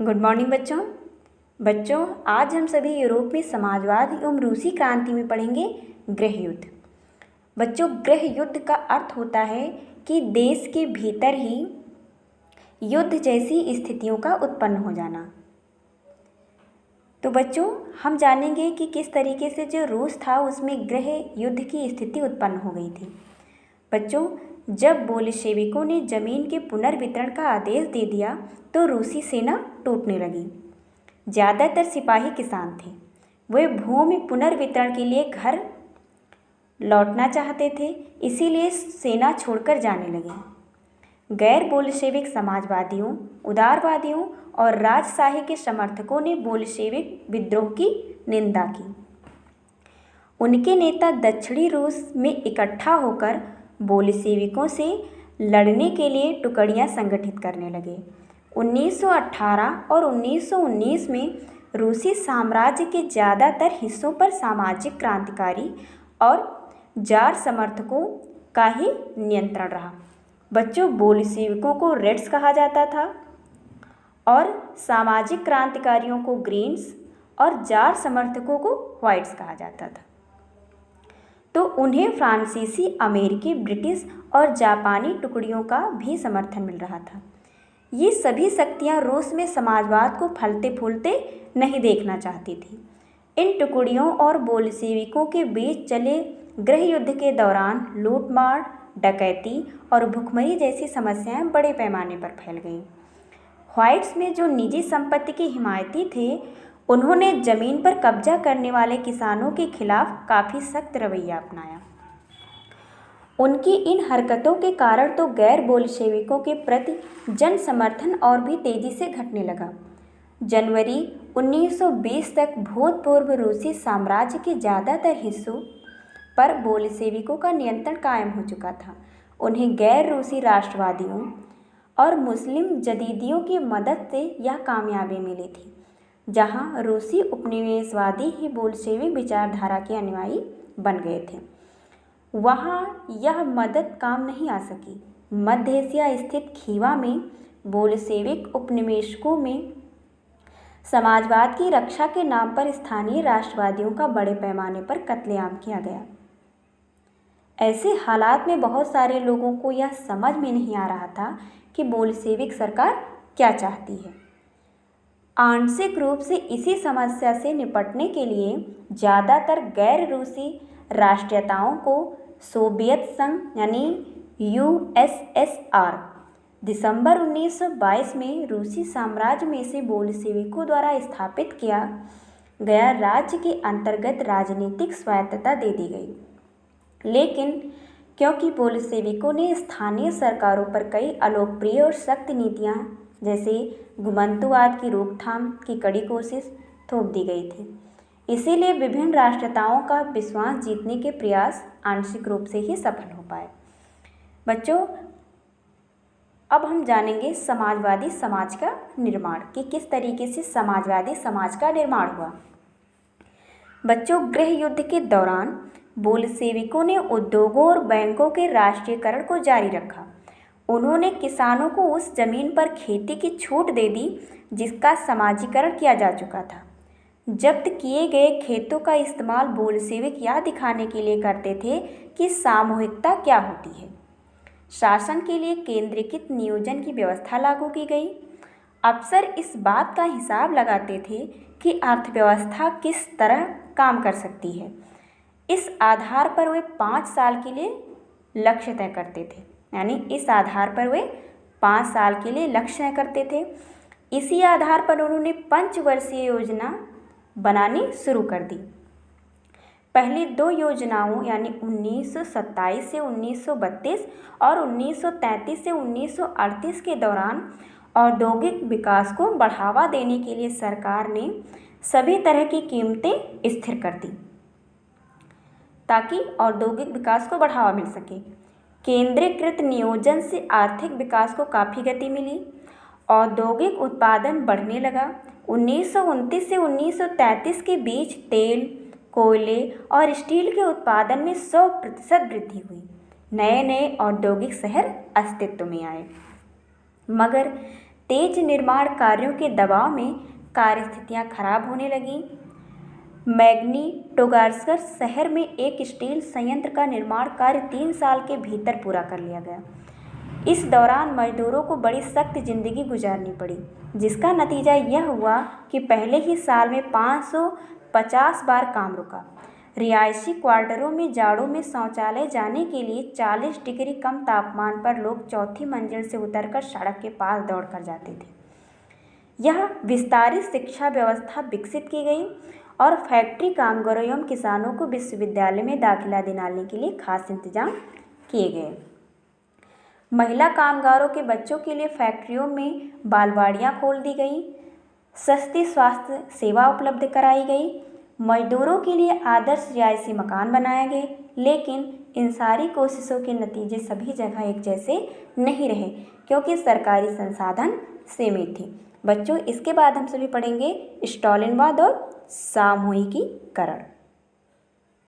Good morning बच्चों आज हम सभी यूरोप में समाजवाद एवं रूसी क्रांति में पढ़ेंगे गृह युद्ध। बच्चों, गृह युद्ध का अर्थ होता है कि देश के भीतर ही युद्ध जैसी स्थितियों का उत्पन्न हो जाना। तो बच्चों, हम जानेंगे कि किस तरीके से जो रूस था उसमें गृह युद्ध की स्थिति उत्पन्न हो गई थी। बच्चों, जब बोल्शेविकों ने जमीन के पुनर्वितरण का आदेश दे दिया तो रूसी सेना टूटने लगी। ज़्यादातर सिपाही किसान थे, वे भूमि पुनर्वितरण के लिए घर लौटना चाहते थे, इसीलिए सेना छोड़कर जाने लगे। गैर बोल्शेविक समाजवादियों, उदारवादियों और राजशाही के समर्थकों ने बोल्शेविक विद्रोह की निंदा की। उनके नेता दक्षिणी रूस में इकट्ठा होकर बोल्शेविकों से लड़ने के लिए टुकड़ियां संगठित करने लगे। 1918 और 1919 में रूसी साम्राज्य के ज़्यादातर हिस्सों पर सामाजिक क्रांतिकारी और जार समर्थकों का ही नियंत्रण रहा। बच्चों, बोल्शेविकों को रेड्स कहा जाता था और सामाजिक क्रांतिकारियों को ग्रीन्स और जार समर्थकों को व्हाइट्स कहा जाता था। तो उन्हें फ्रांसीसी, अमेरिकी, ब्रिटिश और जापानी टुकड़ियों का भी समर्थन मिल रहा था। ये सभी शक्तियां रूस में समाजवाद को फलते फूलते नहीं देखना चाहती थी। इन टुकड़ियों और बोल्शेविकों के बीच चले गृह युद्ध के दौरान लूटमार, डकैती और भुखमरी जैसी समस्याएं बड़े पैमाने पर फैल गईं। व्हाइट्स में जो निजी संपत्ति के हिमायती थे, उन्होंने जमीन पर कब्जा करने वाले किसानों के खिलाफ काफ़ी सख्त रवैया अपनाया। उनकी इन हरकतों के कारण तो गैर बोल्शेविकों के प्रति जन समर्थन और भी तेज़ी से घटने लगा। जनवरी 1920 तक भूतपूर्व रूसी साम्राज्य के ज़्यादातर हिस्सों पर बोल्शेविकों का नियंत्रण कायम हो चुका था। उन्हें गैर रूसी राष्ट्रवादियों और मुस्लिम जदीदियों की मदद से यह कामयाबी मिली थी। जहां रूसी उपनिवेशवादी ही बोल्शेविक विचारधारा के अनुयायी बन गए थे, वहां यह मदद काम नहीं आ सकी। मध्य एशिया स्थित खीवा में बोल्शेविक उपनिवेशकों में समाजवाद की रक्षा के नाम पर स्थानीय राष्ट्रवादियों का बड़े पैमाने पर कत्लेआम किया गया। ऐसे हालात में बहुत सारे लोगों को यह समझ में नहीं आ रहा था कि बोल्शेविक सरकार क्या चाहती है। आंशिक रूप से इसी समस्या से निपटने के लिए ज़्यादातर गैर रूसी राष्ट्रीयताओं को सोवियत संघ यानी USSR दिसंबर 1922 में रूसी साम्राज्य में से बोल्शेविकों द्वारा स्थापित किया गया राज्य के अंतर्गत राजनीतिक स्वायत्तता दे दी गई। लेकिन क्योंकि बोल्शेविकों ने स्थानीय सरकारों पर कई अलोकप्रिय और सख्त नीतियां जैसे घुमंतुवाद की रोकथाम की कड़ी कोशिश थोप दी गई थी, इसीलिए विभिन्न राष्ट्रीयताओं का विश्वास जीतने के प्रयास आंशिक रूप से ही सफल हो पाए। बच्चों, अब हम जानेंगे समाजवादी समाज का निर्माण कि किस तरीके से समाजवादी समाज का निर्माण हुआ। बच्चों, गृह युद्ध के दौरान बोल्शेविकों ने उद्योगों और बैंकों के राष्ट्रीयकरण को जारी रखा। उन्होंने किसानों को उस जमीन पर खेती की छूट दे दी जिसका समाजीकरण किया जा चुका था। जब्त किए गए खेतों का इस्तेमाल बोल्शेविक यह दिखाने के लिए करते थे कि सामूहिकता क्या होती है। शासन के लिए केंद्रीकृत नियोजन की व्यवस्था लागू की गई। अफसर इस बात का हिसाब लगाते थे कि अर्थव्यवस्था किस तरह काम कर सकती है। इस आधार पर वे 5 साल के लिए लक्ष्य तय करते थे, यानी इस आधार पर वे 5 साल के लिए लक्ष्य तय करते थे। इसी आधार पर उन्होंने पंचवर्षीय योजना बनानी शुरू कर दी। पहली 2 योजनाओं यानी 1927 से 1932 और 1933 से 1938 के दौरान औद्योगिक विकास को बढ़ावा देने के लिए सरकार ने सभी तरह की कीमतें स्थिर कर दी ताकि औद्योगिक विकास को बढ़ावा मिल सके। केंद्रीकृत नियोजन से आर्थिक विकास को काफ़ी गति मिली। औद्योगिक उत्पादन बढ़ने लगा। 1929 से 1933 के बीच तेल, कोयले और स्टील के उत्पादन में 100% वृद्धि हुई। नए नए औद्योगिक शहर अस्तित्व में आए। मगर तेज निर्माण कार्यों के दबाव में कार्यस्थितियाँ खराब होने लगीं। मैग्निटोगोर्स्क शहर में एक स्टील संयंत्र का निर्माण कार्य 3 साल के भीतर पूरा कर लिया गया। इस दौरान मजदूरों को बड़ी सख्त जिंदगी गुजारनी पड़ी, जिसका नतीजा यह हुआ कि पहले ही साल में 550 बार काम रुका। रिहायशी क्वार्टरों में जाड़ों में शौचालय जाने के लिए 40 डिग्री कम तापमान पर लोग चौथी मंजिल से उतरकर सड़क के पास दौड़कर जाते थे। यह विस्तारित शिक्षा व्यवस्था विकसित की गई और फैक्ट्री कामगारों एवं किसानों को विश्वविद्यालय में दाखिला दिलाने के लिए खास इंतजाम किए गए। महिला कामगारों के बच्चों के लिए फैक्ट्रियों में बालवाड़ियाँ खोल दी गई। सस्ती स्वास्थ्य सेवा उपलब्ध कराई गई। मजदूरों के लिए आदर्श रिहायशी मकान बनाए गए, लेकिन इन सारी कोशिशों के नतीजे सभी जगह एक जैसे नहीं रहे, क्योंकि सरकारी संसाधन सीमित थे। बच्चों, इसके बाद हम सभी पढ़ेंगे स्टालिनवाद और सामूहिकीकरण।